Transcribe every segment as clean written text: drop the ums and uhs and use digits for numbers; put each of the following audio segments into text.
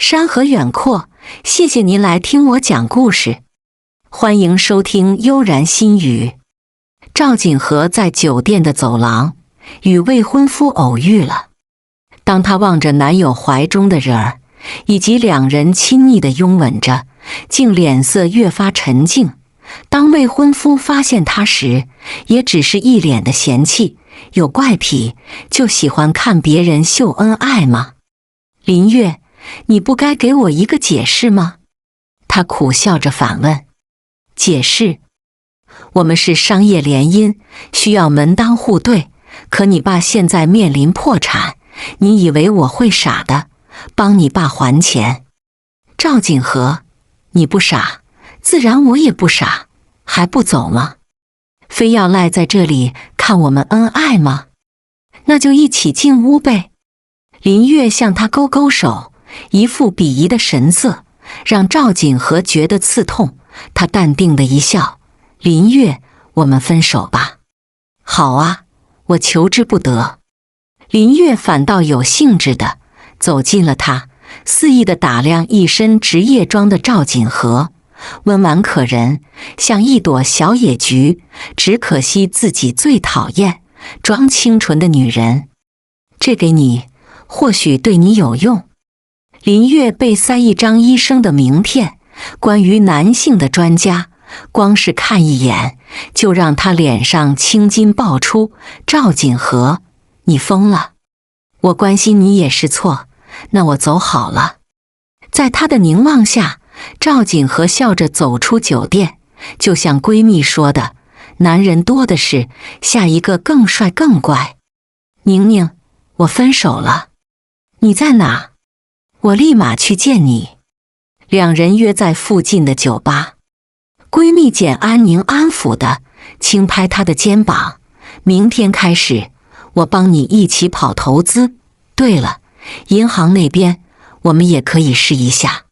山河远阔，谢谢您来听我讲故事。欢迎收听悠然心语。赵锦和在酒店的走廊与未婚夫偶遇了。当她望着男友怀中的人儿，以及两人亲昵地拥吻着，竟脸色越发沉静。当未婚夫发现她时，也只是一脸的嫌弃，有怪癖，就喜欢看别人秀恩爱吗？林月，你不该给我一个解释吗？他苦笑着反问。解释？我们是商业联姻，需要门当户对，可你爸现在面临破产，你以为我会傻的，帮你爸还钱？赵锦和，你不傻，自然我也不傻，还不走吗？非要赖在这里看我们恩爱吗？那就一起进屋呗。林月向他勾勾手，一副鄙夷的神色，让赵锦和觉得刺痛。他淡定的一笑，林月，我们分手吧。好啊，我求之不得。林月反倒有兴致的走近了他，肆意的打量一身职业装的赵锦和，温婉可人，像一朵小野菊，只可惜自己最讨厌装清纯的女人。这给你，或许对你有用。林月被塞一张医生的名片，关于男性的专家，光是看一眼就让他脸上青筋爆出。赵锦和，你疯了？我关心你也是错，那我走好了。在他的凝望下，赵锦和笑着走出酒店，就像闺蜜说的，男人多的是，下一个更帅更乖。宁宁，我分手了。你在哪？我立马去见你。两人约在附近的酒吧。闺蜜简安宁安抚地轻拍她的肩膀，明天开始我帮你一起跑投资。对了，银行那边我们也可以试一下。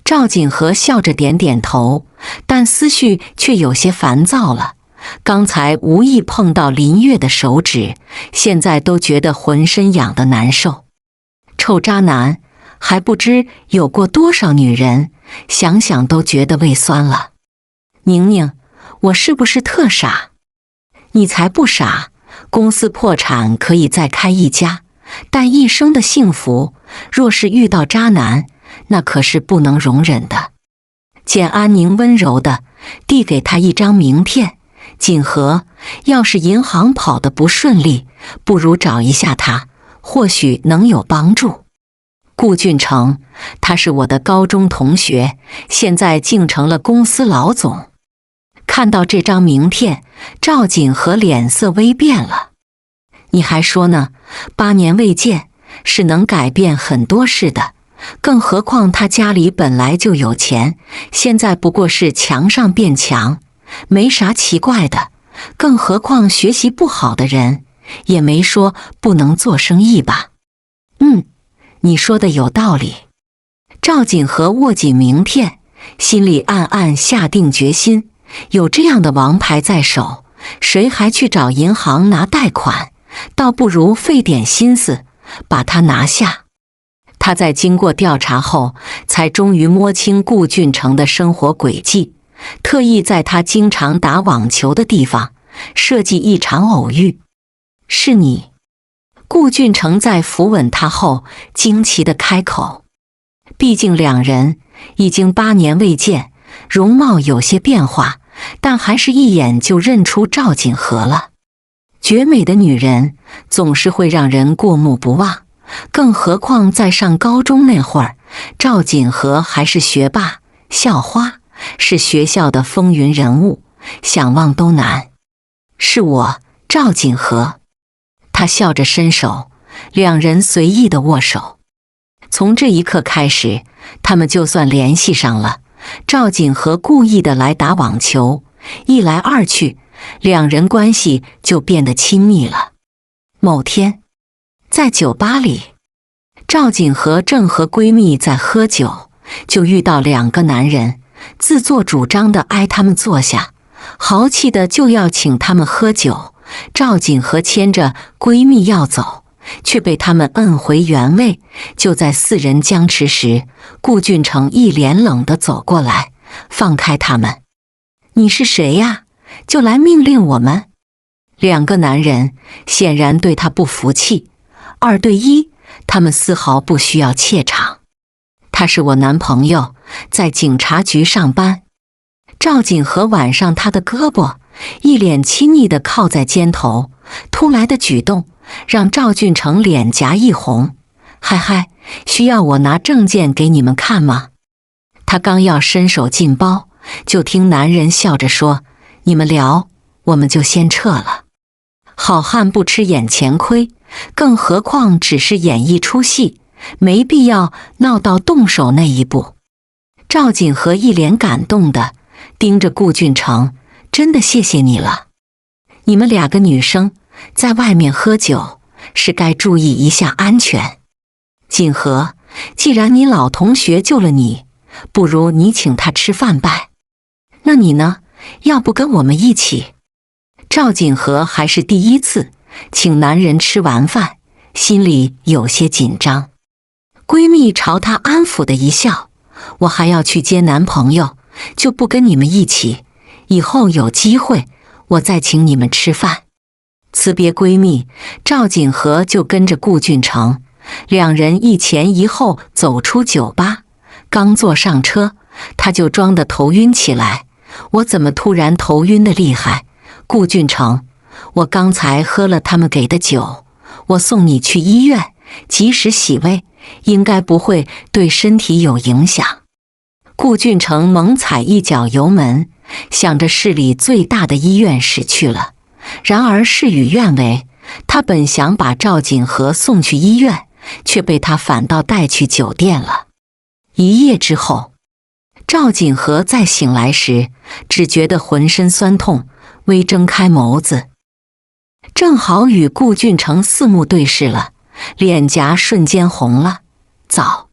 赵锦和笑着点点头，但思绪却有些烦躁了。刚才无意碰到林月的手指，现在都觉得浑身痒得难受。臭渣男，还不知有过多少女人，想想都觉得胃酸了。宁宁，我是不是特傻？你才不傻，公司破产可以再开一家，但一生的幸福，若是遇到渣男，那可是不能容忍的。简安宁温柔地递给他一张名片，锦和，要是银行跑得不顺利，不如找一下他，或许能有帮助。顾俊成，他是我的高中同学，现在竟成了公司老总。看到这张名片，赵锦和脸色微变了。你还说呢，8年未见，是能改变很多事的。更何况他家里本来就有钱，现在不过是强上变强，没啥奇怪的。更何况学习不好的人，也没说不能做生意吧。你说的有道理。赵锦和握紧名片，心里暗暗下定决心，有这样的王牌在手，谁还去找银行拿贷款？倒不如费点心思把它拿下。他在经过调查后，才终于摸清顾俊成的生活轨迹，特意在他经常打网球的地方设计一场偶遇。是你？顾俊成在抚吻他后惊奇地开口，毕竟两人已经8年未见，容貌有些变化，但还是一眼就认出赵锦和了。绝美的女人总是会让人过目不忘，更何况在上高中那会儿，赵锦和还是学霸、校花，是学校的风云人物，想忘都难。是我，赵锦和。他笑着伸手，两人随意的握手。从这一刻开始，他们就算联系上了。赵锦和故意的来打网球，一来二去，两人关系就变得亲密了。某天，在酒吧里，赵锦和正和闺蜜在喝酒，就遇到2个男人，自作主张的挨他们坐下，豪气的就要请他们喝酒。赵锦和牵着闺蜜要走，却被他们摁回原位。就在四人僵持时，顾俊成一脸冷地走过来，放开他们。你是谁呀？就来命令我们？两个男人显然对他不服气，2对1，他们丝毫不需要怯场。他是我男朋友，在警察局上班。赵锦和挽上他的胳膊，一脸亲昵地靠在肩头。突来的举动让赵俊成脸颊一红。嗨嗨，需要我拿证件给你们看吗？他刚要伸手进包，就听男人笑着说：你们聊，我们就先撤了。好汉不吃眼前亏，更何况只是演一出戏，没必要闹到动手那一步。赵锦和一脸感动地盯着顾俊成，真的谢谢你了。你们2个女生在外面喝酒，是该注意一下安全。锦和，既然你老同学救了你，不如你请他吃饭呗。那你呢？要不跟我们一起？赵锦和还是第一次请男人吃完饭，心里有些紧张。闺蜜朝她安抚的一笑，我还要去接男朋友，就不跟你们一起，以后有机会我再请你们吃饭。辞别闺蜜，赵锦和就跟着顾俊成，两人一前一后走出酒吧。刚坐上车，他就装得头晕起来。我怎么突然头晕的厉害？顾俊成，我刚才喝了他们给的酒，我送你去医院，及时洗胃，应该不会对身体有影响。顾俊成猛踩一脚油门，向着市里最大的医院驶去了。然而事与愿违，他本想把赵锦和送去医院，却被他反倒带去酒店了。一夜之后，赵锦和再醒来时，只觉得浑身酸痛，微睁开眸子，正好与顾俊成四目对视了，脸颊瞬间红了。早，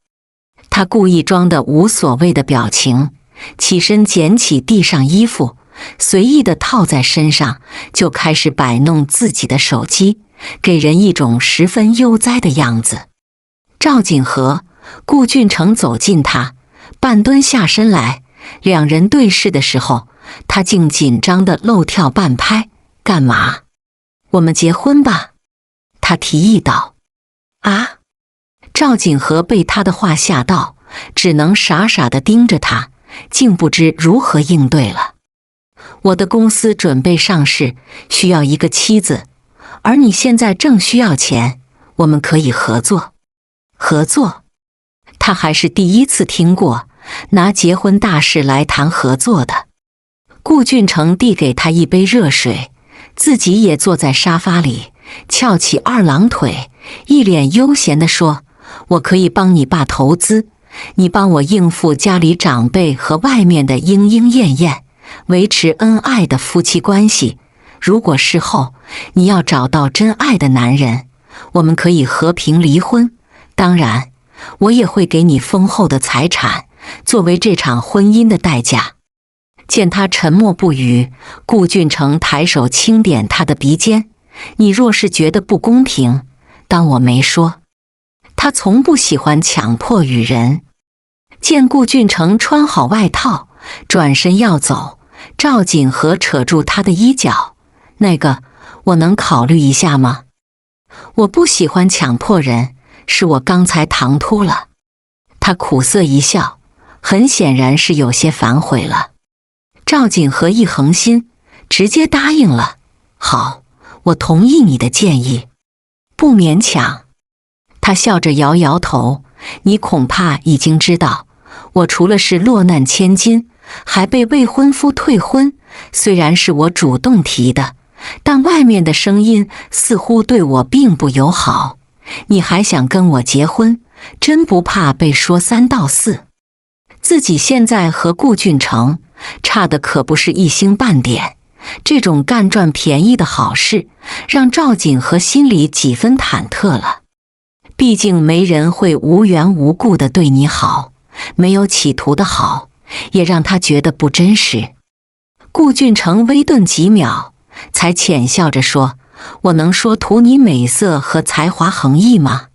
他故意装得无所谓的表情，起身捡起地上衣服，随意地套在身上，就开始摆弄自己的手机，给人一种十分悠哉的样子。赵锦和、顾俊成走近他，半蹲下身来，两人对视的时候，他竟紧张地漏跳半拍。干嘛？我们结婚吧，他提议道。啊！赵锦和被他的话吓到，只能傻傻地盯着他，竟不知如何应对了。我的公司准备上市，需要一个妻子，而你现在正需要钱，我们可以合作。合作？他还是第一次听过拿结婚大事来谈合作的。顾俊成递给他一杯热水，自己也坐在沙发里，翘起二郎腿，一脸悠闲地说：我可以帮你爸投资，你帮我应付家里长辈和外面的莺莺燕燕，维持恩爱的夫妻关系。如果事后你要找到真爱的男人，我们可以和平离婚。当然，我也会给你丰厚的财产，作为这场婚姻的代价。见他沉默不语，顾俊成抬手轻点他的鼻尖。你若是觉得不公平，当我没说。他从不喜欢强迫与人。见顾俊成穿好外套，转身要走，赵锦和扯住他的衣角。那个，我能考虑一下吗？我不喜欢强迫人，是我刚才唐突了。他苦涩一笑，很显然是有些反悔了。赵锦和一横心，直接答应了。好，我同意你的建议，不勉强。他笑着摇摇头，你恐怕已经知道，我除了是落难千金，还被未婚夫退婚。虽然是我主动提的，但外面的声音似乎对我并不友好。你还想跟我结婚，真不怕被说三道四？自己现在和顾俊成差的可不是一星半点，这种干赚便宜的好事，让赵锦和心里几分忐忑了。毕竟没人会无缘无故地对你好，没有企图的好，也让他觉得不真实。顾俊成微顿几秒，才浅笑着说：我能说图你美色和才华横溢吗？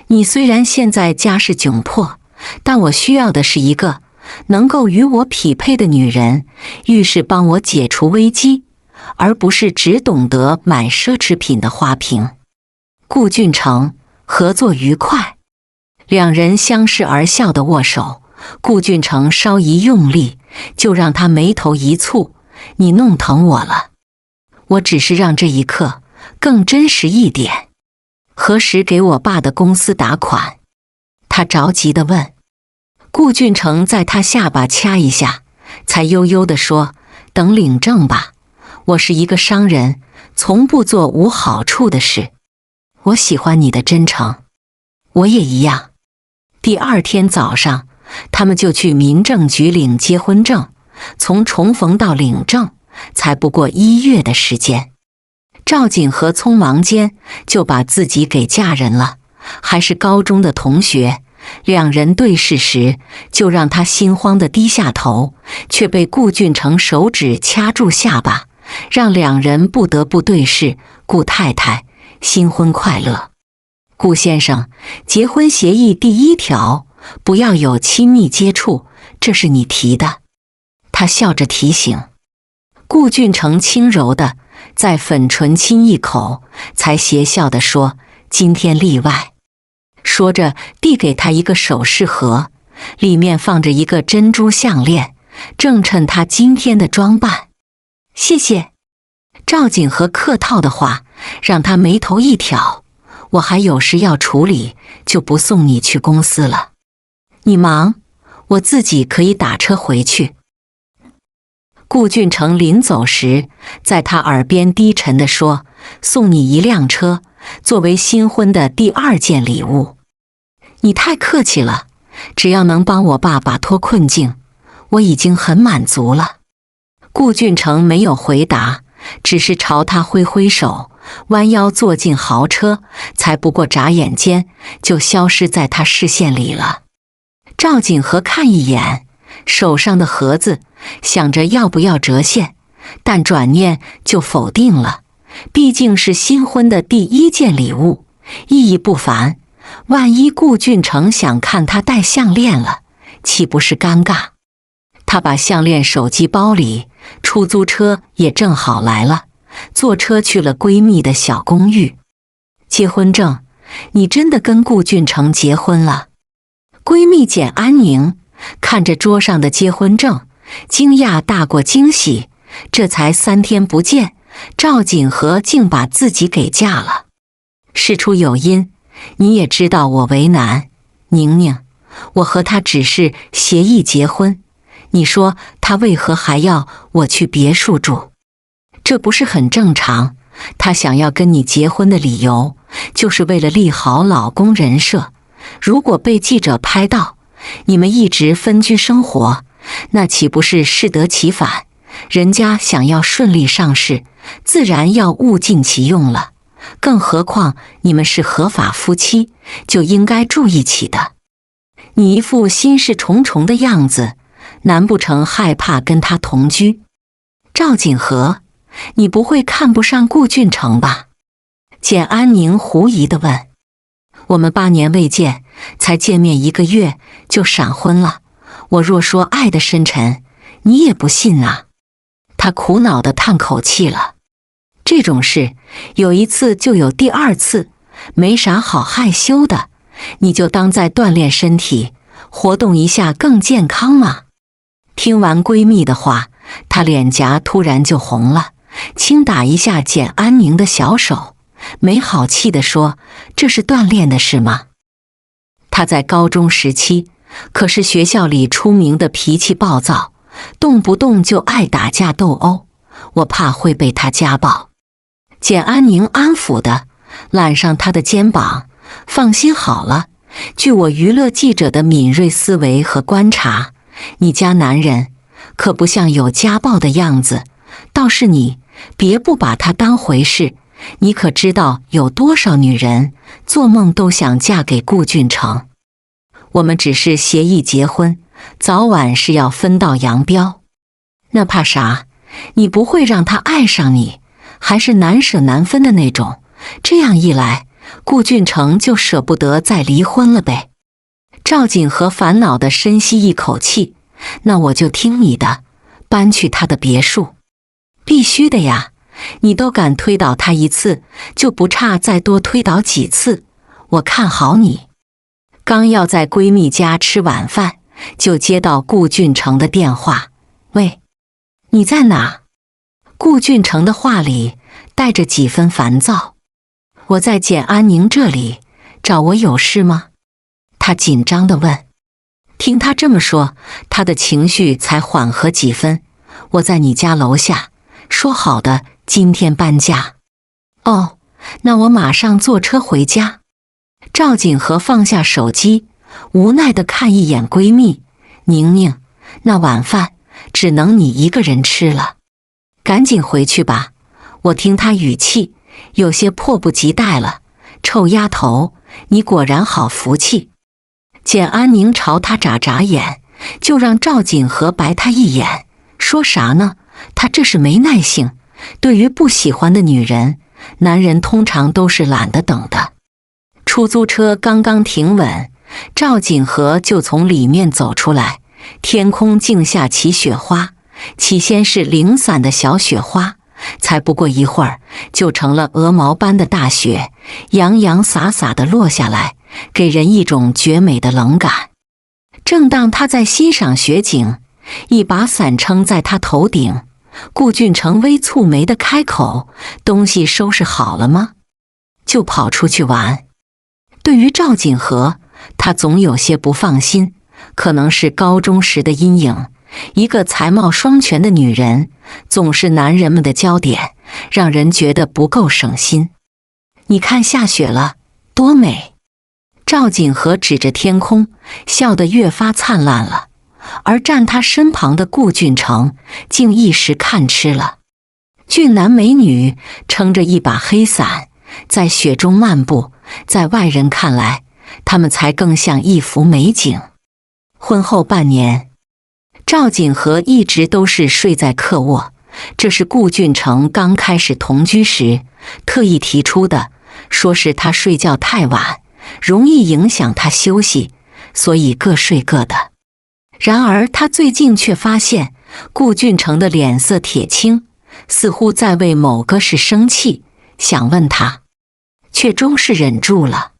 你虽然现在家世窘迫，但我需要的是一个能够与我匹配的女人，遇事帮我解除危机，而不是只懂得买奢侈品的花瓶。顾俊成，合作愉快。两人相视而笑地握手，顾俊成稍一用力，就让他眉头一蹙，你弄疼我了。我只是让这一刻更真实一点。何时给我爸的公司打款？他着急地问。顾俊成在他下巴掐一下，才悠悠地说，等领证吧。我是一个商人，从不做无好处的事。我喜欢你的真诚。我也一样。第二天早上，他们就去民政局领结婚证，从重逢到领证才不过1月的时间。赵锦和匆忙间就把自己给嫁人了，还是高中的同学。两人对视时，就让他心慌地低下头，却被顾俊成手指掐住下巴，让两人不得不对视。顾太太，新婚快乐。顾先生，结婚协议第1条，不要有亲密接触，这是你提的。他笑着提醒。顾俊成轻柔地在粉唇亲一口，才邪笑地说，今天例外。说着递给他一个首饰盒，里面放着一个珍珠项链，正衬他今天的装扮。谢谢。赵锦和客套的话让他眉头一挑，我还有事要处理，就不送你去公司了。你忙，我自己可以打车回去。顾俊成临走时，在他耳边低沉地说，送你1辆车，作为新婚的第2件礼物。你太客气了，只要能帮我爸摆脱困境，我已经很满足了。顾俊成没有回答，只是朝他挥挥手，弯腰坐进豪车，才不过眨眼间就消失在他视线里了。赵锦和看一眼手上的盒子，想着要不要折现，但转念就否定了，毕竟是新婚的第1件礼物，意义不凡。万一顾俊成想看他戴项链了，岂不是尴尬？他把项链手机包里，出租车也正好来了，坐车去了闺蜜的小公寓。结婚证，你真的跟顾俊成结婚了？闺蜜简安宁看着桌上的结婚证，惊讶大过惊喜，这才3天不见，赵锦和竟把自己给嫁了。事出有因，你也知道我为难。宁宁，我和他只是协议结婚，你说他为何还要我去别墅住？这不是很正常？他想要跟你结婚的理由，就是为了立好老公人设。如果被记者拍到你们一直分居生活，那岂不是适得其反？人家想要顺利上市，自然要物尽其用了。更何况你们是合法夫妻，就应该住一起的。你一副心事重重的样子，难不成害怕跟他同居？赵锦和，你不会看不上顾俊成吧？简安宁狐疑地问。我们8年未见，才见面1个月就闪婚了，我若说爱的深沉，你也不信啊。他苦恼地叹口气了。这种事有1次就有第2次，没啥好害羞的，你就当在锻炼身体，活动一下更健康嘛。听完闺蜜的话，她脸颊突然就红了，轻打一下简安宁的小手，没好气地说，这是锻炼的事吗？她在高中时期可是学校里出名的脾气暴躁，动不动就爱打架斗殴，我怕会被她家暴。简安宁安抚地揽上他的肩膀，放心好了，据我娱乐记者的敏锐思维和观察，你家男人可不像有家暴的样子，倒是你别不把他当回事。你可知道有多少女人做梦都想嫁给顾俊成？我们只是协议结婚，早晚是要分道扬镳。那怕啥？你不会让他爱上你，还是难舍难分的那种。这样一来，顾俊成就舍不得再离婚了呗。赵锦和烦恼地深吸一口气，那我就听你的，搬去他的别墅。必须的呀，你都敢推倒他一次，就不差再多推倒几次。我看好你。刚要在闺蜜家吃晚饭，就接到顾俊成的电话。喂，你在哪？顾俊成的话里带着几分烦躁。我在简安宁这里，找我有事吗？他紧张地问。听他这么说，他的情绪才缓和几分。我在你家楼下，说好的今天搬家。哦，那我马上坐车回家。赵锦和放下手机，无奈地看一眼闺蜜宁宁，那晚饭只能你一个人吃了，赶紧回去吧。我听她语气有些迫不及待了。臭丫头，你果然好福气。简安宁朝她眨眨眼，就让赵锦和白她一眼。说啥呢？她这是没耐性。对于不喜欢的女人，男人通常都是懒得等的。出租车刚刚停稳，赵锦和就从里面走出来。天空竟下起雪花，起先是零散的小雪花，才不过一会儿就成了鹅毛般的大雪，洋洋洒洒地落下来，给人一种绝美的冷感。正当他在欣赏雪景，一把伞撑在他头顶，顾俊成微蹙眉地开口：东西收拾好了吗？就跑出去玩。对于赵锦和，他总有些不放心，可能是高中时的阴影。一个才貌双全的女人，总是男人们的焦点，让人觉得不够省心。你看下雪了，多美！赵锦和指着天空，笑得越发灿烂了。而站他身旁的顾俊成，竟一时看痴了。俊男美女撑着一把黑伞，在雪中漫步，在外人看来，他们才更像一幅美景。婚后半年，赵锦和一直都是睡在客卧，这是顾俊成刚开始同居时特意提出的，说是他睡觉太晚，容易影响他休息，所以各睡各的。然而他最近却发现顾俊成的脸色铁青，似乎在为某个事生气，想问他，却终是忍住了。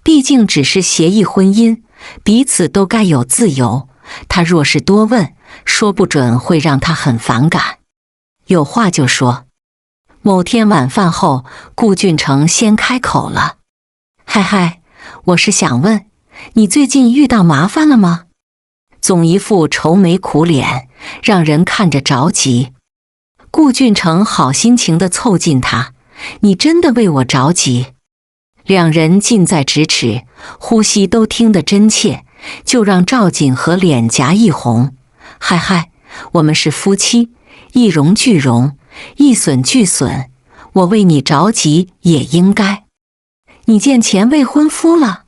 毕竟只是协议婚姻，彼此都该有自由，他若是多问，说不准会让他很反感。有话就说。某天晚饭后，顾俊成先开口了：嗨嗨，我是想问，你最近遇到麻烦了吗？总一副愁眉苦脸，让人看着着急。顾俊成好心情地凑近他：你真的为我着急？两人近在咫尺，呼吸都听得真切，就让赵锦和脸颊一红。嗨嗨，我们是夫妻，一荣俱荣，一损俱损，我为你着急也应该。你见前未婚夫了？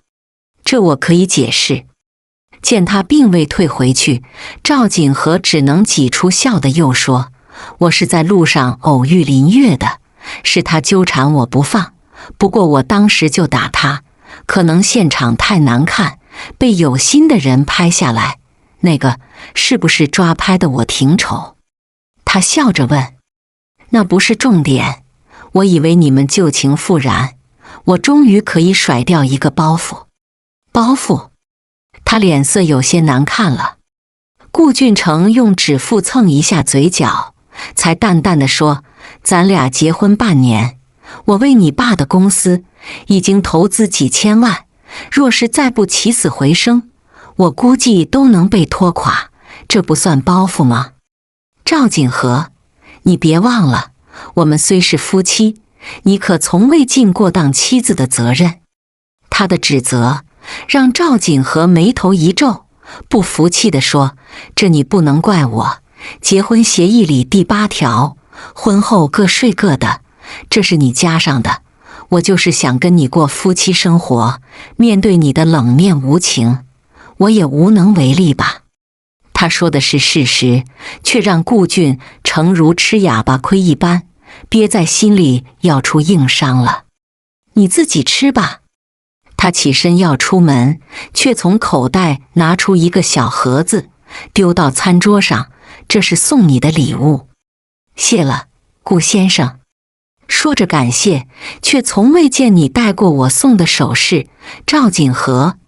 这我可以解释。见他并未退回去，赵锦和只能挤出笑的又说：我是在路上偶遇林月的，是他纠缠我不放，不过我当时就打他，可能现场太难看，被有心的人拍下来，那个是不是抓拍的我挺丑？他笑着问。那不是重点，我以为你们旧情复燃，我终于可以甩掉一个包袱。包袱？他脸色有些难看了。顾俊成用指腹蹭一下嘴角，才淡淡地说：咱俩结婚半年，我为你爸的公司已经投资几千万，若是再不起死回生，我估计都能被拖垮，这不算包袱吗？赵锦和，你别忘了，我们虽是夫妻，你可从未尽过当妻子的责任。他的指责让赵锦和眉头一皱，不服气地说：这你不能怪我，结婚协议里第8条，婚后各睡各的，这是你加上的，我就是想跟你过夫妻生活，面对你的冷面无情，我也无能为力吧。他说的是事实，却让顾俊成如吃哑巴亏一般，憋在心里要出硬伤了。你自己吃吧。他起身要出门，却从口袋拿出一个小盒子，丢到餐桌上。这是送你的礼物。谢了，顾先生。说着感谢，却从未见你戴过我送的首饰。赵锦和，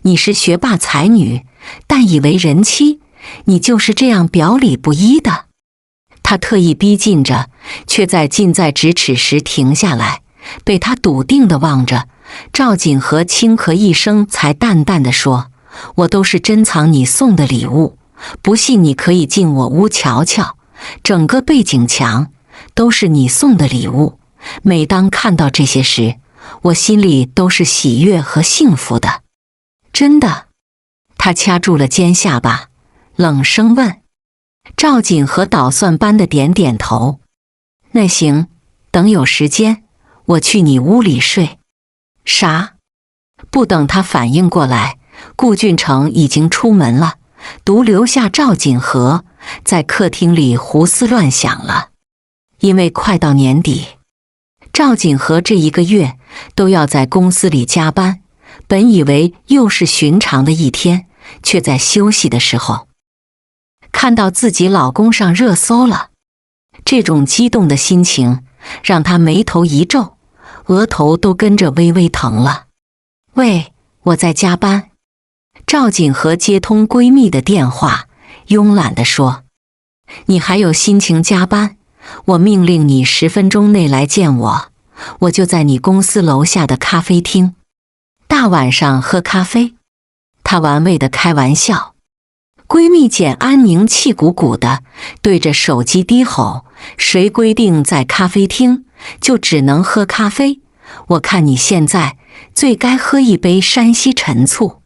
你是学霸才女，但以为人妻，你就是这样表里不一的。他特意逼近着，却在近在咫尺时停下来，被他笃定地望着。赵锦和轻咳一声，才淡淡地说：我都是珍藏你送的礼物，不信你可以进我屋瞧瞧，整个背景墙都是你送的礼物。每当看到这些时，我心里都是喜悦和幸福的。真的？他掐住了尖下巴，冷声问。赵锦和捣蒜般的点点头。那行，等有时间，我去你屋里睡。啥？不等他反应过来，顾俊成已经出门了，独留下赵锦和在客厅里胡思乱想了。因为快到年底，赵锦和这一个月都要在公司里加班，本以为又是寻常的一天，却在休息的时候看到自己老公上热搜了。这种激动的心情让她眉头一皱，额头都跟着微微疼了。喂，我在加班。赵锦和接通闺蜜的电话，慵懒地说：你还有心情加班？我命令你10分钟内来见我，我就在你公司楼下的咖啡厅。大晚上喝咖啡？她玩味地开玩笑。闺蜜简安宁气鼓鼓的对着手机低吼：谁规定在咖啡厅就只能喝咖啡？我看你现在最该喝一杯山西陈醋。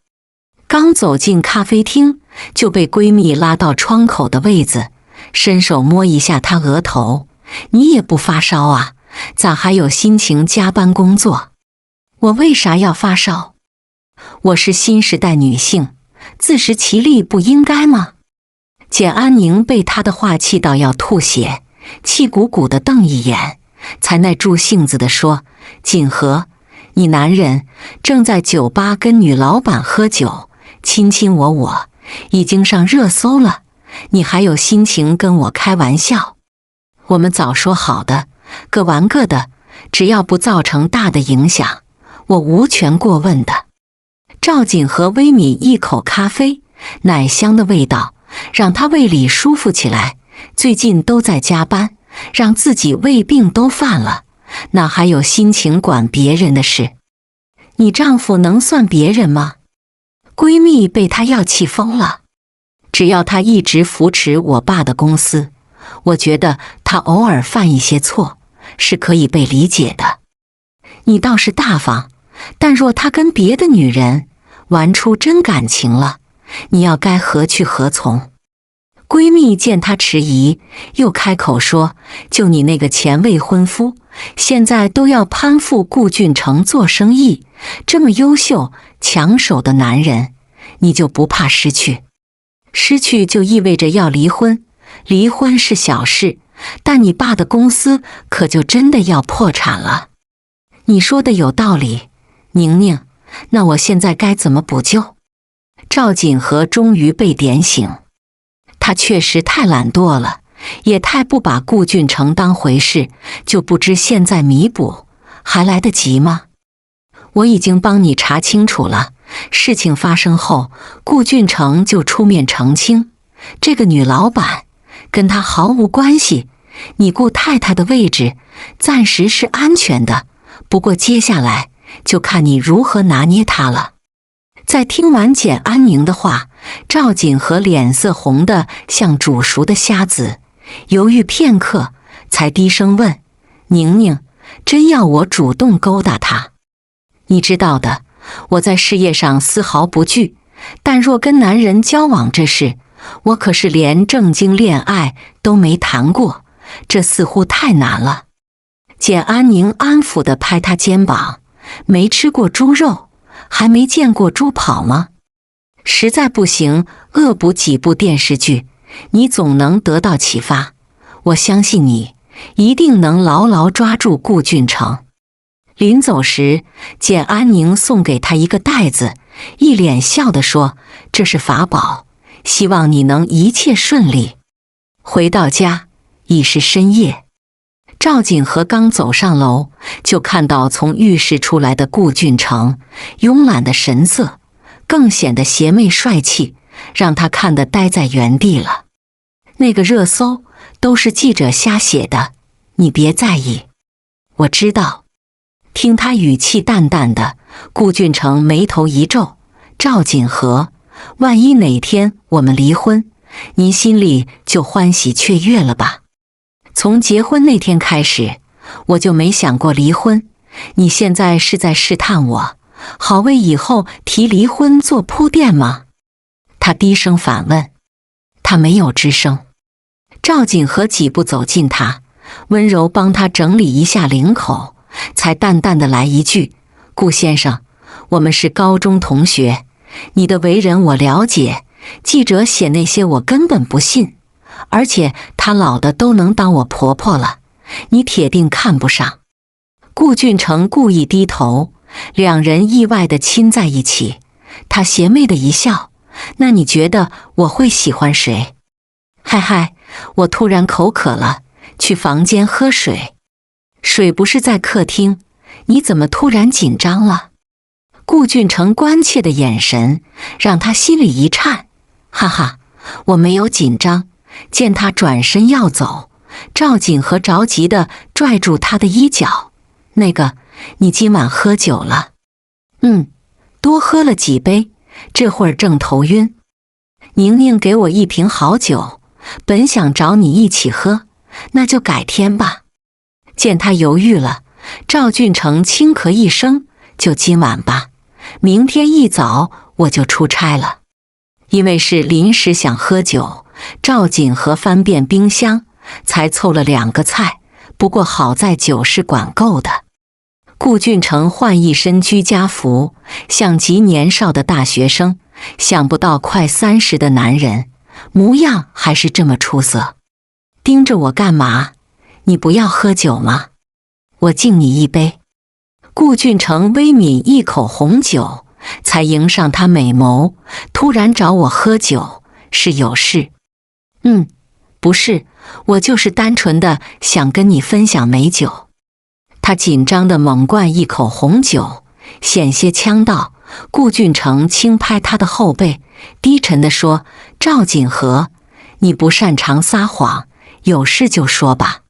刚走进咖啡厅，就被闺蜜拉到窗口的位子，伸手摸一下她额头。你也不发烧啊？咋还有心情加班工作？我为啥要发烧？我是新时代女性，自食其力不应该吗？简安宁被她的话气到要吐血，气鼓鼓地瞪一眼，才耐住性子地说：锦和，你男人正在酒吧跟女老板喝酒，亲亲我，已经上热搜了，你还有心情跟我开玩笑？我们早说好的，各玩各的，只要不造成大的影响，我无权过问的。赵锦和微抿一口咖啡，奶香的味道让她胃里舒服起来。最近都在加班，让自己胃病都犯了，哪还有心情管别人的事？你丈夫能算别人吗？闺蜜被她要气疯了。只要她一直扶持我爸的公司，我觉得她偶尔犯一些错是可以被理解的。你倒是大方，但若她跟别的女人玩出真感情了，你要该何去何从？闺蜜见她迟疑，又开口说：就你那个前未婚夫，现在都要攀附顾俊成做生意，这么优秀抢手的男人，你就不怕失去？失去就意味着要离婚，离婚是小事，但你爸的公司可就真的要破产了。你说的有道理，宁宁，那我现在该怎么补救？赵锦和终于被点醒，他确实太懒惰了，也太不把顾俊成当回事，就不知现在弥补还来得及吗？我已经帮你查清楚了，事情发生后，顾俊成就出面澄清，这个女老板跟他毫无关系，你顾太太的位置暂时是安全的，不过接下来就看你如何拿捏她了。在听完简安宁的话，赵锦和脸色红得像煮熟的虾子，犹豫片刻，才低声问：宁宁，真要我主动勾搭她？你知道的，我在事业上丝毫不惧，但若跟男人交往这事，我可是连正经恋爱都没谈过，这似乎太难了。简安宁安抚地拍他肩膀：没吃过猪肉，还没见过猪跑吗？实在不行，恶补几部电视剧，你总能得到启发。我相信你，一定能牢牢抓住顾俊成。临走时，见安宁送给他一个袋子，一脸笑地说：“这是法宝，希望你能一切顺利。”回到家，已是深夜。赵锦和刚走上楼，就看到从浴室出来的顾俊成，慵懒的神色更显得邪魅帅气，让他看得呆在原地了。那个热搜都是记者瞎写的，你别在意。我知道。听他语气淡淡的，顾俊成眉头一皱：“赵锦和，万一哪天我们离婚，您心里就欢喜雀跃了吧？从结婚那天开始，我就没想过离婚。你现在是在试探我，好为以后提离婚做铺垫吗？”他低声反问。他没有吱声。赵锦和几步走近他，温柔帮他整理一下领口，才淡淡的来一句：“顾先生，我们是高中同学，你的为人我了解，记者写那些我根本不信，而且他老的都能当我婆婆了，你铁定看不上。”顾俊成故意低头，两人意外地亲在一起。他邪魅的一笑：“那你觉得我会喜欢谁？”“嗨嗨，我突然口渴了，去房间喝水。”“水不是在客厅，你怎么突然紧张了？”顾俊成关切的眼神让他心里一颤。“哈哈，我没有紧张。”见他转身要走，赵锦和着急地拽住他的衣角：“那个，你今晚喝酒了？”“多喝了几杯，这会儿正头晕。宁宁给我一瓶好酒，本想找你一起喝，那就改天吧。”见他犹豫了，赵俊成轻咳一声：“就今晚吧，明天一早我就出差了。”因为是临时想喝酒，赵锦和翻遍冰箱，才凑了2个菜，不过好在酒是管够的。顾俊成换一身居家服，像极年少的大学生，想不到快30的男人，模样还是这么出色。“盯着我干嘛？你不要喝酒吗？我敬你一杯。”顾俊成微抿一口红酒，才迎上他美眸：“突然找我喝酒，是有事？”“不是，我就是单纯的想跟你分享美酒。”他紧张地猛灌一口红酒，险些呛到。顾俊成轻拍他的后背，低沉地说：“赵锦和，你不擅长撒谎，有事就说吧。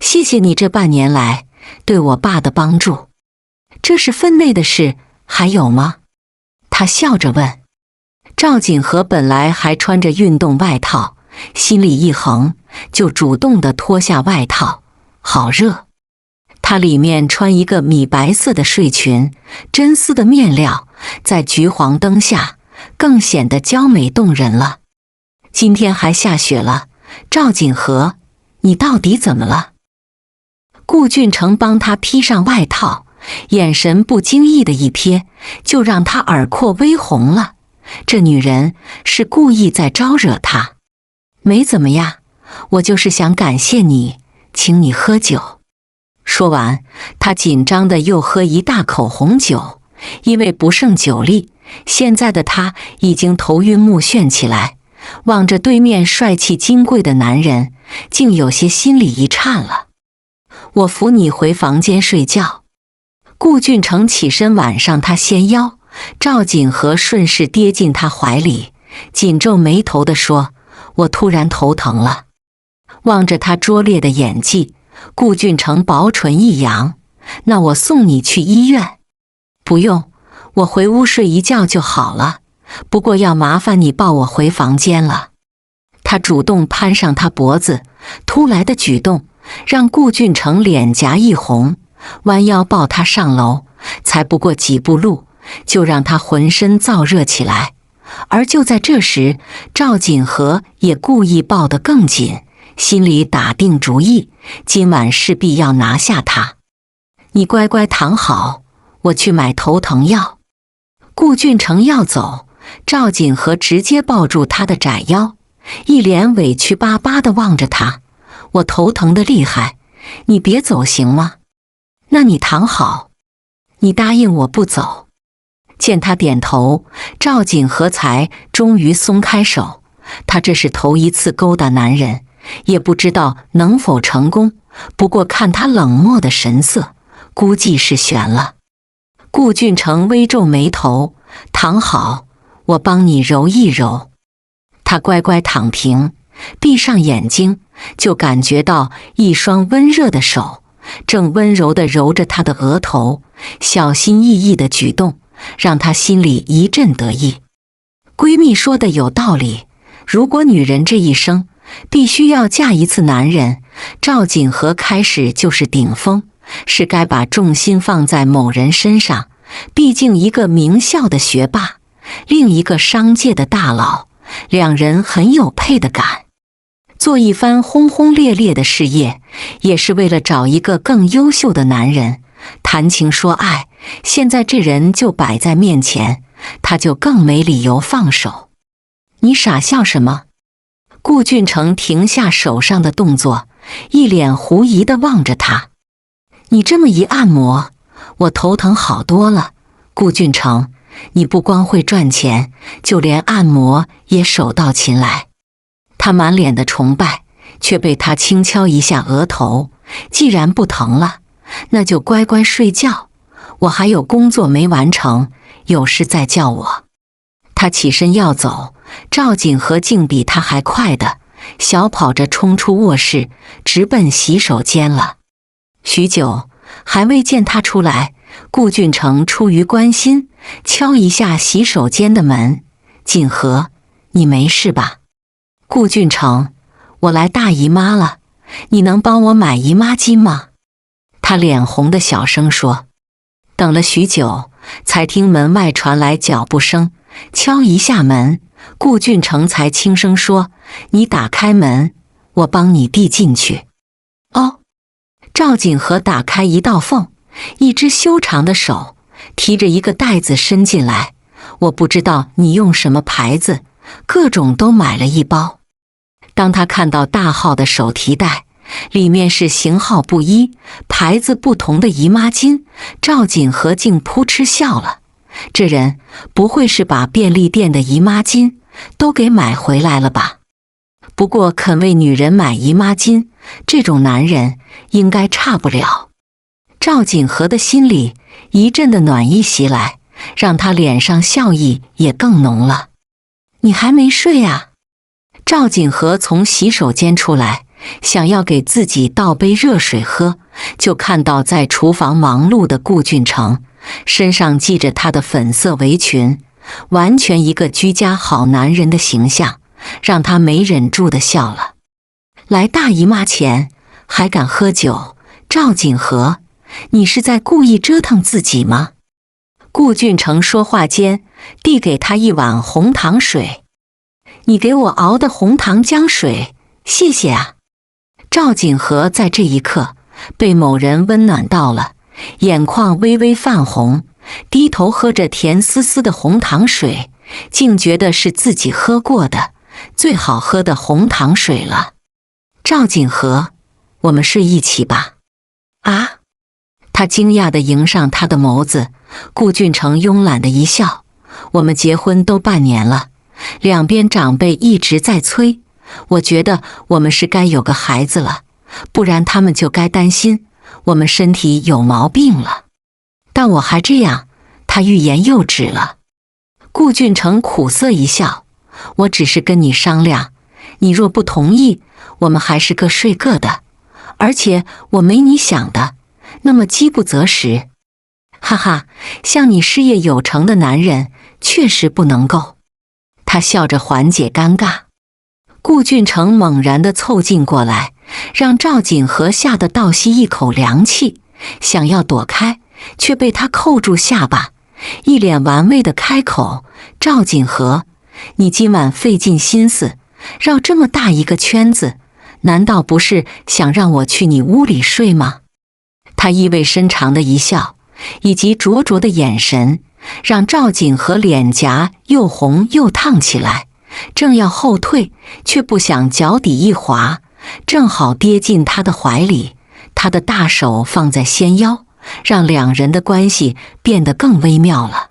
谢谢你这半年来对我爸的帮助，这是分内的事，还有吗？”他笑着问。赵锦和本来还穿着运动外套，心里一横，就主动地脱下外套。好热。她里面穿一个米白色的睡裙，真丝的面料在橘黄灯下更显得娇美动人了。今天还下雪了，赵锦和，你到底怎么了？顾俊成帮她披上外套，眼神不经意的一瞥，就让她耳廓微红了。这女人是故意在招惹他。“没怎么呀，我就是想感谢你，请你喝酒。”说完，他紧张的又喝一大口红酒，因为不胜酒力，现在的他已经头晕目眩起来，望着对面帅气金贵的男人，竟有些心里一颤了。“我扶你回房间睡觉。”顾俊成起身挽上他纤腰，赵锦和顺势跌进他怀里，紧皱眉头地说：“我突然头疼了。”望着他拙劣的演技，顾俊成薄唇一扬：“那我送你去医院。”“不用，我回屋睡一觉就好了，不过要麻烦你抱我回房间了。”他主动攀上他脖子，突来的举动让顾俊成脸颊一红，弯腰抱他上楼，才不过几步路，就让他浑身燥热起来。而就在这时，赵锦和也故意抱得更紧，心里打定主意，今晚势必要拿下他。“你乖乖躺好，我去买头疼药。”顾俊成要走，赵锦和直接抱住他的窄腰，一脸委屈巴巴地望着他：“我头疼得厉害，你别走行吗？那你躺好。你答应我不走。见他点头，赵锦和才终于松开手。他这是头一次勾搭男人，也不知道能否成功，不过看他冷漠的神色，估计是悬了。顾俊成微皱眉头，躺好，我帮你揉一揉。他乖乖躺平，闭上眼睛，就感觉到一双温热的手正温柔地揉着他的额头，小心翼翼的举动让他心里一阵得意。闺蜜说的有道理，如果女人这一生必须要嫁一次男人，赵锦和开始就是顶峰，是该把重心放在某人身上。毕竟一个名校的学霸，另一个商界的大佬，两人很有配的感。做一番轰轰烈烈的事业，也是为了找一个更优秀的男人。谈情说爱，现在这人就摆在面前，他就更没理由放手。你傻笑什么？顾俊成停下手上的动作，一脸狐疑地望着他。你这么一按摩，我头疼好多了。顾俊成，你不光会赚钱，就连按摩也手到擒来。他满脸的崇拜，却被他轻敲一下额头。既然不疼了，那就乖乖睡觉，我还有工作没完成，有事再叫我。他起身要走，赵锦和竟比他还快的小跑着冲出卧室，直奔洗手间了。许久还未见他出来，顾俊成出于关心敲一下洗手间的门。锦和，你没事吧？顾俊成，我来大姨妈了，你能帮我买姨妈巾吗？他脸红的小声说。等了许久，才听门外传来脚步声，敲一下门，顾俊成才轻声说，你打开门，我帮你递进去。哦。赵锦和打开一道缝，一只修长的手提着一个袋子伸进来。我不知道你用什么牌子，各种都买了一包。当他看到大号的手提袋，里面是型号不一、牌子不同的姨妈巾，赵锦和竟扑哧笑了。这人不会是把便利店的姨妈巾都给买回来了吧？不过肯为女人买姨妈巾，这种男人应该差不了。赵锦和的心里一阵的暖意袭来，让他脸上笑意也更浓了。你还没睡啊？赵锦和从洗手间出来，想要给自己倒杯热水喝，就看到在厨房忙碌的顾俊成，身上系着他的粉色围裙，完全一个居家好男人的形象，让他没忍住的笑了。来大姨妈前还敢喝酒，赵锦和，你是在故意折腾自己吗？顾俊成说话间，递给他一碗红糖水。你给我熬的红糖姜水，谢谢啊。赵锦和在这一刻被某人温暖到了，眼眶微微泛红，低头喝着甜丝丝的红糖水，竟觉得是自己喝过的最好喝的红糖水了。赵锦和，我们睡一起吧。啊？他惊讶地迎上他的眸子。顾俊成慵懒的一笑，我们结婚都半年了，两边长辈一直在催，我觉得我们是该有个孩子了，不然他们就该担心我们身体有毛病了。但我还这样，他欲言又止了。顾俊成苦涩一笑，我只是跟你商量，你若不同意，我们还是各睡各的，而且我没你想的那么饥不择食。哈哈，像你事业有成的男人确实不能够。他笑着缓解尴尬。顾俊成猛然地凑近过来，让赵锦和吓得倒吸一口凉气，想要躲开，却被他扣住下巴，一脸玩味地开口，赵锦和，你今晚费尽心思绕这么大一个圈子，难道不是想让我去你屋里睡吗？他意味深长的一笑，以及灼灼的眼神，让赵锦和脸颊又红又烫起来，正要后退，却不想脚底一滑，正好跌进他的怀里，他的大手放在纤腰，让两人的关系变得更微妙了。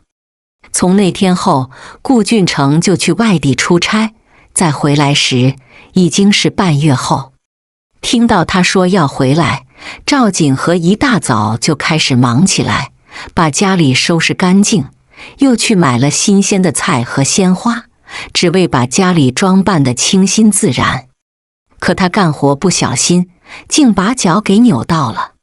从那天后，顾俊成就去外地出差，再回来时已经是半月后。听到他说要回来，赵锦和一大早就开始忙起来，把家里收拾干净，又去买了新鲜的菜和鲜花，只为把家里装扮得清新自然。可他干活不小心，竟把脚给扭到了。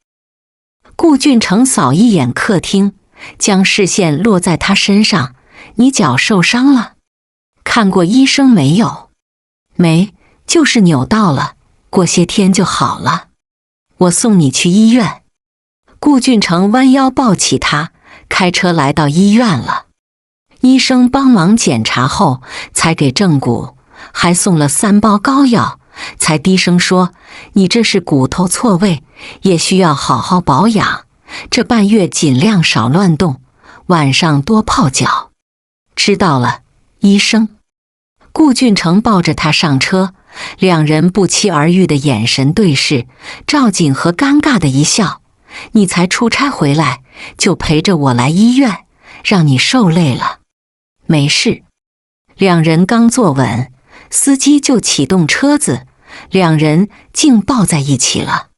顾俊成扫一眼客厅，将视线落在他身上：“你脚受伤了？看过医生没有？”“没，就是扭到了，过些天就好了。我送你去医院。”顾俊成弯腰抱起他，开车来到医院了。医生帮忙检查后，才给正骨，还送了3包膏药，才低声说：“你这是骨头错位，也需要好好保养。这半月尽量少乱动，晚上多泡脚。”“知道了，医生。”顾俊成抱着他上车，两人不期而遇的眼神对视，赵锦和尴尬的一笑：“你才出差回来，就陪着我来医院，让你受累了。”“没事。”两人刚坐稳，司机就启动车子，两人竟抱在一起了。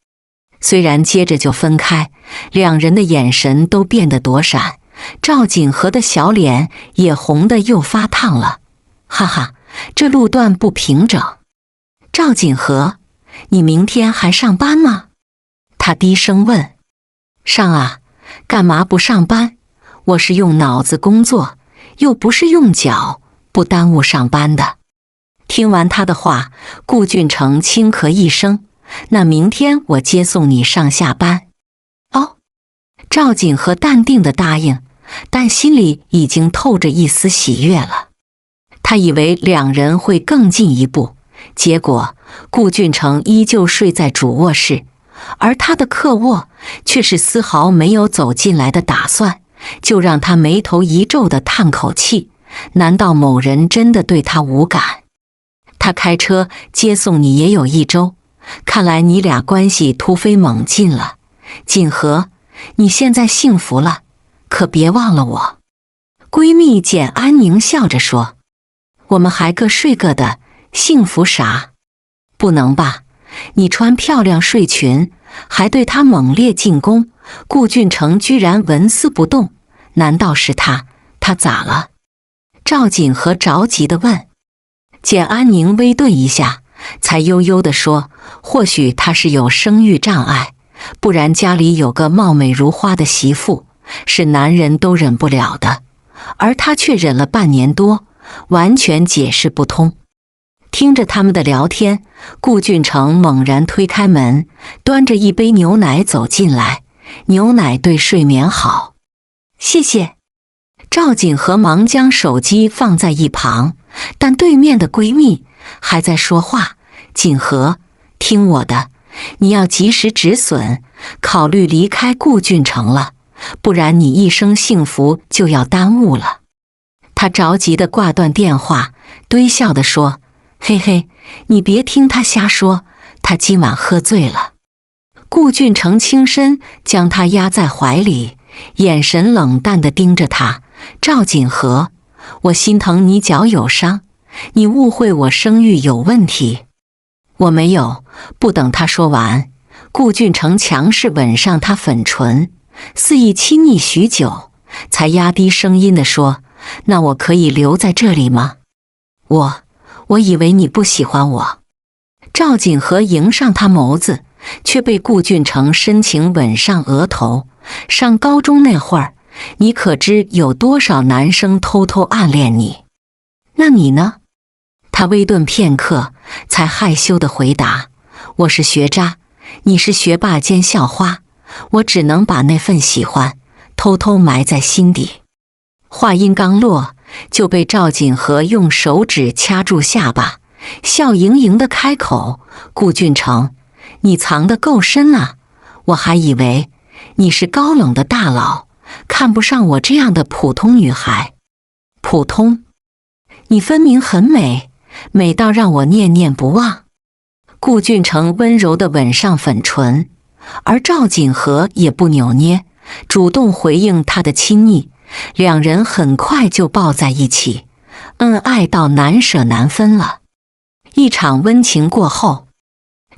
虽然接着就分开，两人的眼神都变得躲闪，赵锦和的小脸也红得又发烫了。“哈哈，这路段不平整。”“赵锦和，你明天还上班吗？”他低声问。“上啊，干嘛不上班？我是用脑子工作，又不是用脚，不耽误上班的。”听完他的话，顾俊成轻咳一声：“那明天我接送你上下班。”“哦。”赵锦和淡定地答应，但心里已经透着一丝喜悦了。他以为两人会更进一步，结果顾俊成依旧睡在主卧室，而他的客卧却是丝毫没有走进来的打算，就让他眉头一皱地叹口气：难道某人真的对他无感？“他开车接送你也有1周，看来你俩关系突飞猛进了。锦和，你现在幸福了，可别忘了我。”闺蜜简安宁笑着说：“我们还各睡各的，幸福啥？不能吧？你穿漂亮睡裙，还对他猛烈进攻。”顾俊成居然纹丝不动，难道是他咋了？赵锦和着急地问。简安宁微顿一下，才悠悠地说：“或许他是有生育障碍，不然家里有个貌美如花的媳妇，是男人都忍不了的，而他却忍了半年多，完全解释不通。”听着他们的聊天，顾俊成猛然推开门，端着一杯牛奶走进来：“牛奶对睡眠好。”“谢谢。”赵锦和忙将手机放在一旁，但对面的闺蜜还在说话：“锦和，听我的，你要及时止损，考虑离开顾俊成了，不然你一生幸福就要耽误了。”他着急地挂断电话，堆笑地说：“嘿嘿，你别听他瞎说，他今晚喝醉了。”顾俊成轻身将他压在怀里，眼神冷淡地盯着他：“赵锦和，我心疼你脚有伤，你误会我生育有问题。”“我没有。”不等他说完，顾俊成强势吻上他粉唇，肆意亲昵许久，才压低声音地说：“那我可以留在这里吗？我以为你不喜欢我。”赵锦和迎上他眸子，却被顾俊成深情吻上额头。上高中那会儿，你可知有多少男生偷偷暗恋你？那你呢？他微顿片刻，才害羞地回答：“我是学渣，你是学霸兼校花，我只能把那份喜欢偷偷埋在心底。”话音刚落，就被赵锦和用手指掐住下巴，笑盈盈地开口：“顾俊成，你藏得够深啊，我还以为你是高冷的大佬，看不上我这样的普通女孩。”“普通？你分明很美，美到让我念念不忘。”顾俊成温柔地吻上粉唇，而赵锦和也不扭捏，主动回应他的亲昵，两人很快就抱在一起，恩爱到难舍难分了。一场温情过后，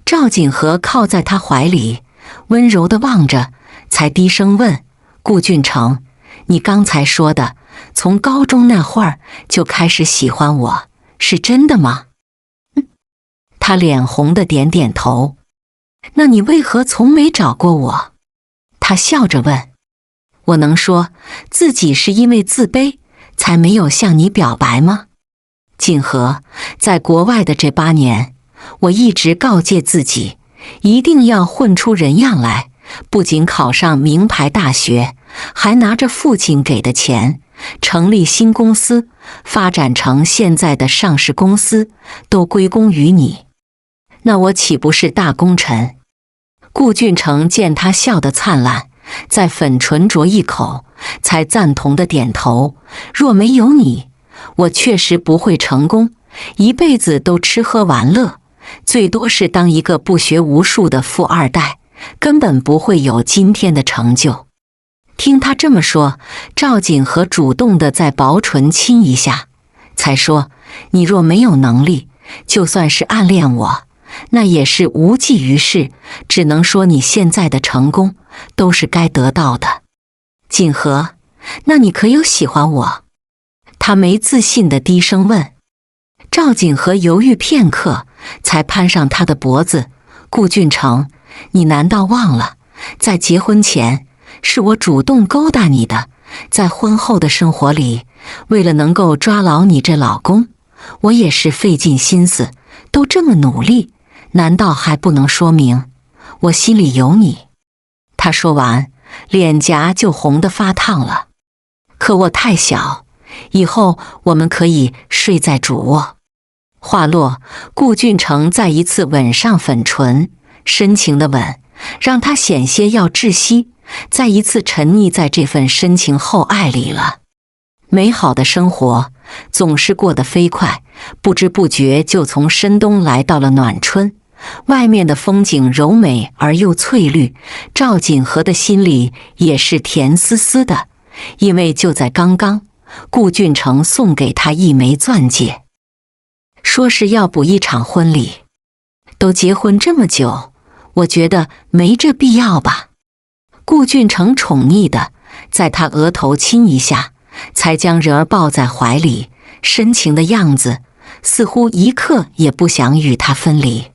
赵锦和靠在他怀里，温柔地望着，才低声问顾俊成：“你刚才说的，从高中那会儿就开始喜欢我，是真的吗？”他脸红的点点头。那你为何从没找过我？他笑着问。我能说自己是因为自卑才没有向你表白吗？锦和，在国外的这8年，我一直告诫自己，一定要混出人样来，不仅考上名牌大学，还拿着父亲给的钱，成立新公司，发展成现在的上市公司，都归功于你。那我岂不是大功臣？顾俊成见他笑得灿烂，在粉唇啄一口，才赞同的点头。若没有你，我确实不会成功，一辈子都吃喝玩乐，最多是当一个不学无术的富二代，根本不会有今天的成就。听他这么说，赵锦和主动的在薄唇亲一下，才说：“你若没有能力，就算是暗恋我，那也是无济于事，只能说你现在的成功都是该得到的。”锦和，那你可有喜欢我？他没自信地低声问。赵锦和犹豫片刻，才攀上他的脖子：“顾俊成，你难道忘了，在结婚前是我主动勾搭你的，在婚后的生活里，为了能够抓牢你这老公，我也是费尽心思，都这么努力，难道还不能说明我心里有你？”他说完，脸颊就红得发烫了。可我太小，以后我们可以睡在主卧。话落，顾俊成再一次吻上粉唇，深情的吻让他险些要窒息，再一次沉溺在这份深情厚爱里了。美好的生活总是过得飞快，不知不觉就从深冬来到了暖春。外面的风景柔美而又翠绿，赵锦和的心里也是甜丝丝的，因为就在刚刚，顾俊成送给他一枚钻戒，说是要补一场婚礼。都结婚这么久，我觉得没这必要吧。顾俊成宠溺的在他额头亲一下，才将人儿抱在怀里，深情的样子似乎一刻也不想与他分离。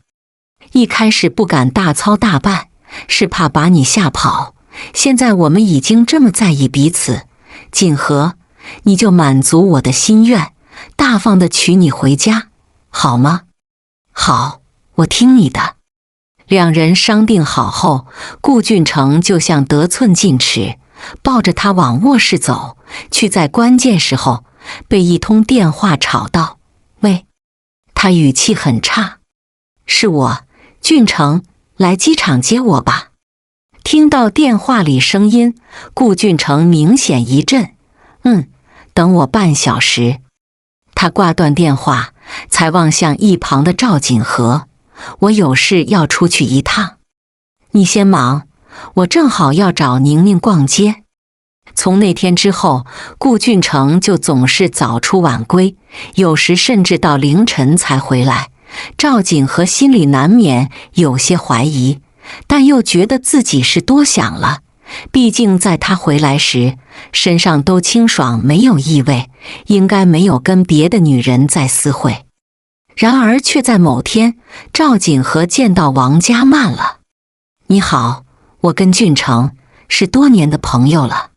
一开始不敢大操大办，是怕把你吓跑，现在我们已经这么在意彼此，锦和，你就满足我的心愿，大方地娶你回家，好吗？好，我听你的。两人商定好后，顾俊成就像得寸进尺，抱着他往卧室走，却在关键时候被一通电话吵到。喂，他语气很差。是我，俊成，来机场接我吧。听到电话里声音，顾俊成明显一震。等我半小时。他挂断电话，才望向一旁的赵锦和。我有事要出去一趟，你先忙，我正好要找宁宁逛街。从那天之后，顾俊成就总是早出晚归，有时甚至到凌晨才回来。赵锦和心里难免有些怀疑，但又觉得自己是多想了，毕竟在他回来时，身上都清爽没有异味，应该没有跟别的女人在私会。然而却在某天，赵锦和见到王佳曼了。你好，我跟俊成是多年的朋友了。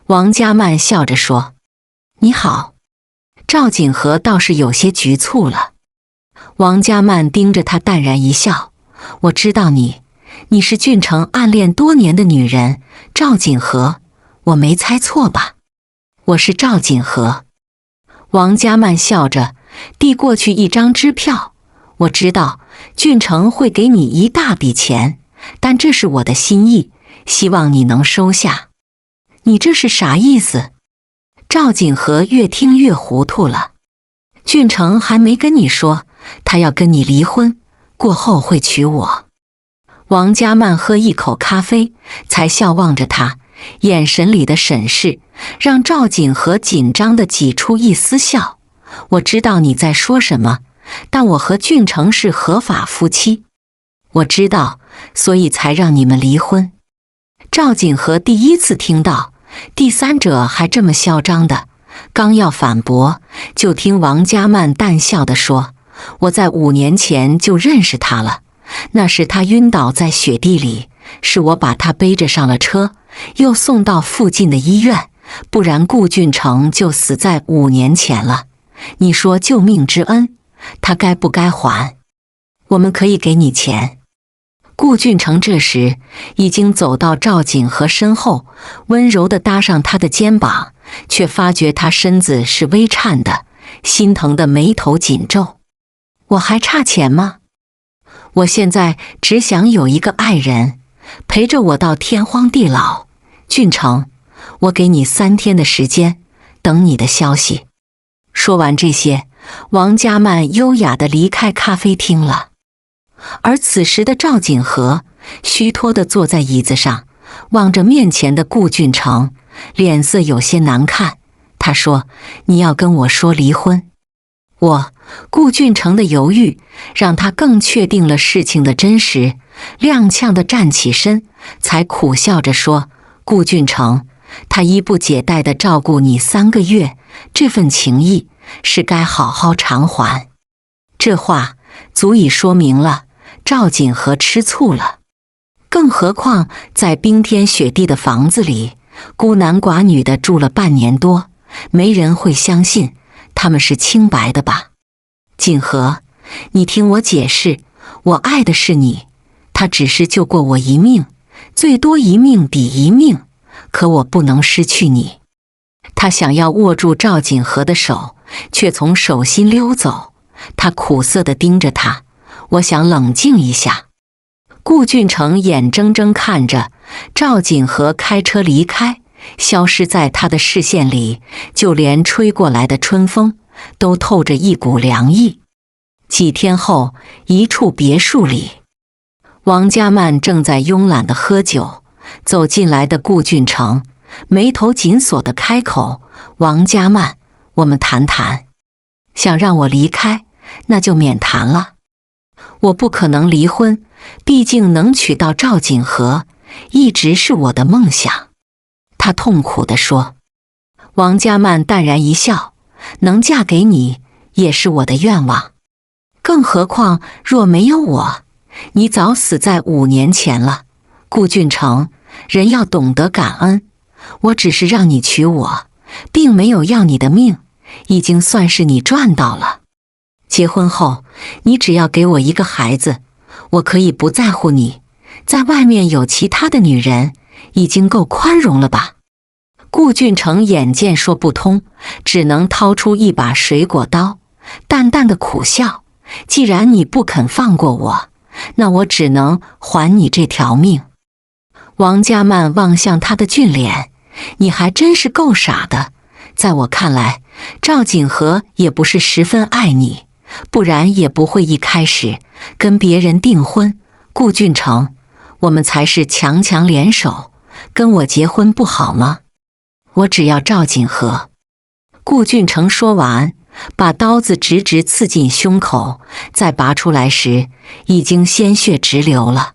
王佳曼笑着说。你好。赵锦和倒是有些局促了。王佳曼盯着他淡然一笑。我知道你是俊成暗恋多年的女人，赵锦和，我没猜错吧？我是赵锦和。王佳曼笑着递过去一张支票。我知道俊成会给你一大笔钱，但这是我的心意，希望你能收下。你这是啥意思？赵锦和越听越糊涂了。俊成还没跟你说他要跟你离婚，过后会娶我。王家曼喝一口咖啡，才笑望着他，眼神里的审视让赵锦和紧张地挤出一丝笑。我知道你在说什么，但我和俊成是合法夫妻。我知道，所以才让你们离婚。赵锦和第一次听到第三者还这么嚣张的，刚要反驳，就听王家曼淡笑地说：我在5年前就认识他了，那时他晕倒在雪地里，是我把他背着上了车，又送到附近的医院，不然顾俊成就死在5年前了。你说救命之恩，他该不该还？我们可以给你钱。顾俊成这时已经走到赵锦和身后，温柔地搭上他的肩膀，却发觉他身子是微颤的，心疼的眉头紧皱。我还差钱吗？我现在只想有一个爱人，陪着我到天荒地老。俊成，我给你3天的时间，等你的消息。说完这些，王家曼优雅地离开咖啡厅了。而此时的赵锦和虚脱地坐在椅子上，望着面前的顾俊成，脸色有些难看。他说：你要跟我说离婚？顾俊成的犹豫让他更确定了事情的真实，踉跄地站起身，才苦笑着说：顾俊成，他衣不解带地照顾你3个月，这份情谊是该好好偿还。这话足以说明了赵锦和吃醋了。更何况在冰天雪地的房子里，孤男寡女的住了半年多，没人会相信他们是清白的吧？锦和，你听我解释，我爱的是你，他只是救过我一命，最多一命抵一命，可我不能失去你。他想要握住赵锦和的手，却从手心溜走。他苦涩地盯着他，我想冷静一下。顾俊成眼睁睁看着赵锦和开车离开，消失在他的视线里，就连吹过来的春风都透着一股凉意。几天后，一处别墅里，王家曼正在慵懒地喝酒，走进来的顾俊成眉头紧锁地开口：王家曼，我们谈谈。想让我离开，那就免谈了。我不可能离婚，毕竟能娶到赵锦和一直是我的梦想。他痛苦地说。王家曼淡然一笑：能嫁给你也是我的愿望，更何况若没有我，你早死在5年前了。顾俊成，人要懂得感恩，我只是让你娶我，并没有要你的命，已经算是你赚到了。结婚后，你只要给我一个孩子，我可以不在乎你在外面有其他的女人，已经够宽容了吧？顾俊成眼见说不通，只能掏出一把水果刀，淡淡的苦笑：既然你不肯放过我，那我只能还你这条命。王家曼望向他的俊脸：你还真是够傻的。在我看来，赵锦和也不是十分爱你，不然也不会一开始跟别人订婚。顾俊成，我们才是强强联手，跟我结婚不好吗？我只要赵锦和。顾俊成说完，把刀子直直刺进胸口，再拔出来时，已经鲜血直流了。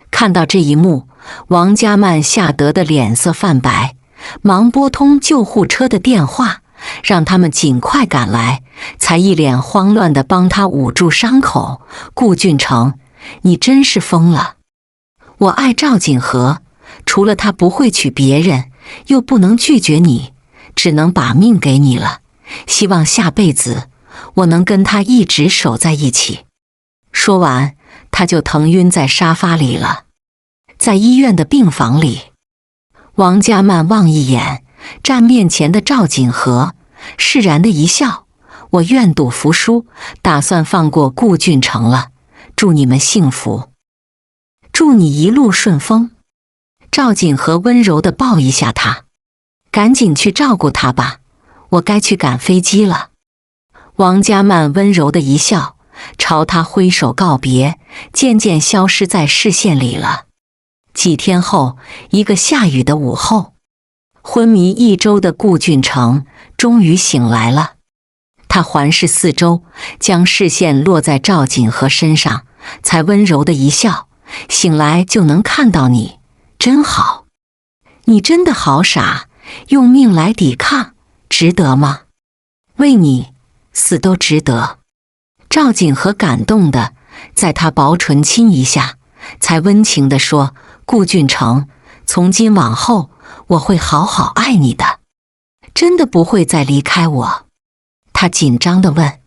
看到这一幕，王家曼吓得的脸色泛白，忙拨通救护车的电话，让他们尽快赶来，才一脸慌乱地帮他捂住伤口。顾俊成，你真是疯了！我爱赵锦和，除了他不会娶别人，又不能拒绝你，只能把命给你了。希望下辈子我能跟他一直守在一起。说完，他就疼晕在沙发里了。在医院的病房里，王家曼望一眼站面前的赵锦和，释然的一笑：我愿赌服输，打算放过顾俊成了。祝你们幸福，祝你一路顺风。赵锦和温柔地抱一下他：赶紧去照顾他吧，我该去赶飞机了。王家曼温柔的一笑，朝他挥手告别，渐渐消失在视线里了。几天后，一个下雨的午后，昏迷1周的顾俊成终于醒来了。他环视四周，将视线落在赵锦和身上，才温柔的一笑：“醒来就能看到你，真好。你真的好傻，用命来抵抗，值得吗？为你死都值得。”赵锦和感动的在他薄唇亲一下，才温情地说：“顾俊成，从今往后我会好好爱你的，真的不会再离开我。”他紧张地问。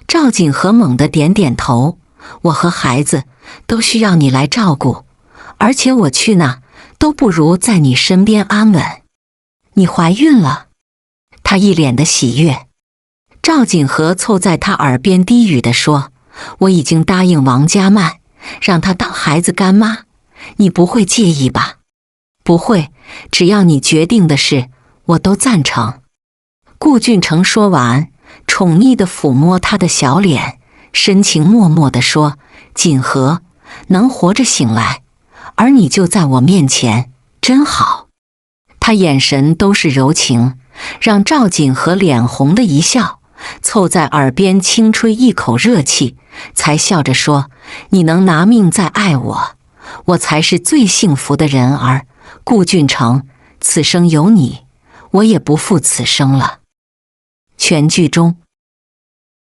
赵锦和猛地点点头：“我和孩子都需要你来照顾，而且我去哪都不如在你身边安稳。你怀孕了。”他一脸的喜悦。赵锦和凑在他耳边低语地说：“我已经答应王家曼，让她当孩子干妈，你不会介意吧？”“不会，只要你决定的事，我都赞成。”顾俊成说完，宠溺地抚摸她的小脸，深情脉脉地说：“锦和，能活着醒来，而你就在我面前，真好。”他眼神都是柔情，让赵锦和脸红的一笑，凑在耳边轻吹一口热气，才笑着说：“你能拿命再爱我，我才是最幸福的人儿。顾俊成，此生有你，我也不负此生了。”全剧中，